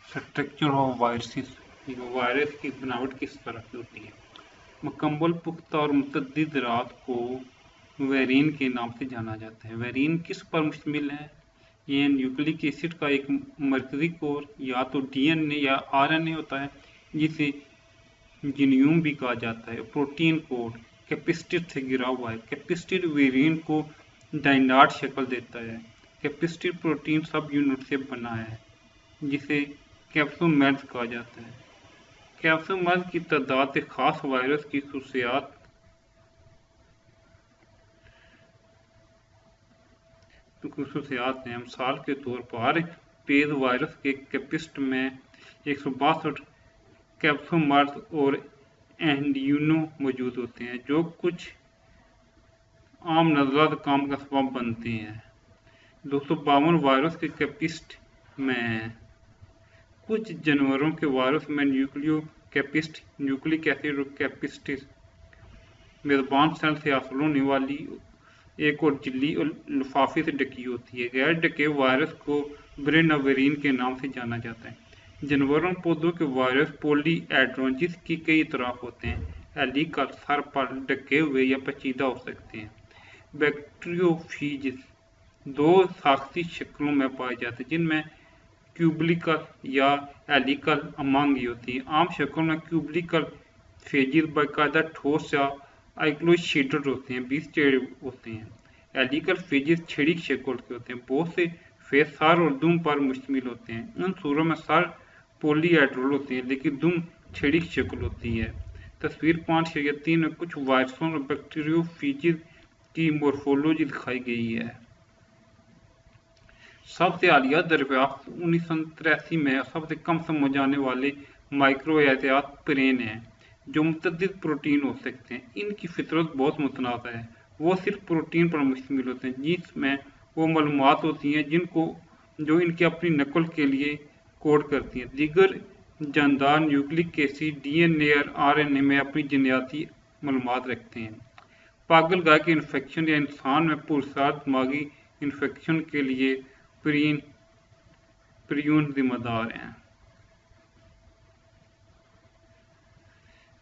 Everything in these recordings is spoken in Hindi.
स्ट्रक्चर ऑफ वायरसेस, वायरस की बनावट किस तरह की होती है। मुकम्मल पुख्ता और मुतअद्दिद रात को वेरिन के नाम से जाना जाता है। वेरिन किस पर मुश्तमिल है? ये न्यूक्लिक एसिड का एक मरकजी कोर या तो डीएनए या आरएनए होता है, जिसे जीनोम भी कहा जाता है। प्रोटीन कोड कैपेसिटर से घिरा हुआ है। कैपेसिटर वेरिन को डायनाट शक्ल देता है। कैपेसिटर प्रोटीन सब यूनिट से बना है, जिसे कैप्सोमेर्स कहा जाता है। कैप्सोमेर्स की तादाद से खास वायरस की खसूसियात हैं। मिसाल के तौर पर पेज वायरस के कैपेसिटर में 162 कैप्सोमेर्स और एंडिनो मौजूद होते हैं, जो कुछ आम नज़ला ज़ुकाम का सबब बनते हैं। 252 वायरस के कैपेसिट में हैं। कुछ जानवरों के वायरस में न्यूक्लियो कैपेसिट, न्यूक्लिक एसिड और कैपेसिटिस मेज़बान सेल से हासिल होने वाली एक और झिल्ली और लिफाफे से ढकी होती है। गैर ढके वायरस को ब्रेनवेरिन के नाम से जाना जाता है। जानवरों पौधों के वायरस पॉलीएड्रोन, जिसकी कई तरह होते हैं, हेलिकल, सर पर ढके हुए या पेचीदा हो सकते हैं। बैक्टीरियोफेज दो साख्ती शक्लों में पाए जाते हैं, जिनमें क्यूबिकल या हेलिकल अमांगी होती है। आम शक्लों में क्यूबिकल फेजिस बाकायदा ठोस या आइक्लोशेडेड होते हैं, 20 छेड़े होते हैं। हेलिकल फेजिस छड़ी शक्ल के होते हैं। बहुत से फेज सर और दुम पर मुश्तमिल होते हैं। उन सूरों में सर पॉलीहेड्रल होते हैं, लेकिन दुम छड़ी शक्ल होती है। तस्वीर 5 में कुछ वायरसों और बैक्टीरियोफेजिस की मोर्फोलॉजी दिखाई गई है। सबसे हालिया दरियाफ्त 1983 में सबसे कम समझ आने वाले माइक्रो एहतियात प्रेन हैं, जो मुतअद्दिद प्रोटीन हो सकते हैं। इनकी फितरत बहुत मुतनाज़ है। वो सिर्फ प्रोटीन पर मुश्तमिल होते हैं, जिसमें वो मालूमात होती हैं जो इनकी अपनी नकल के लिए कोड करती हैं। दीगर जानदार न्यूक्लिक एसिड, डीएनए और आरएनए में अपनी जीनियाती मालूमात रखते हैं। पागल गाय के इन्फेक्शन या इंसान में पुरस्कार दिमागी इन्फेक्शन के लिए प्रियून जिम्मेदार हैं।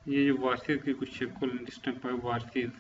ये जो वायरसेस की कुछ शक्ल वायरसेस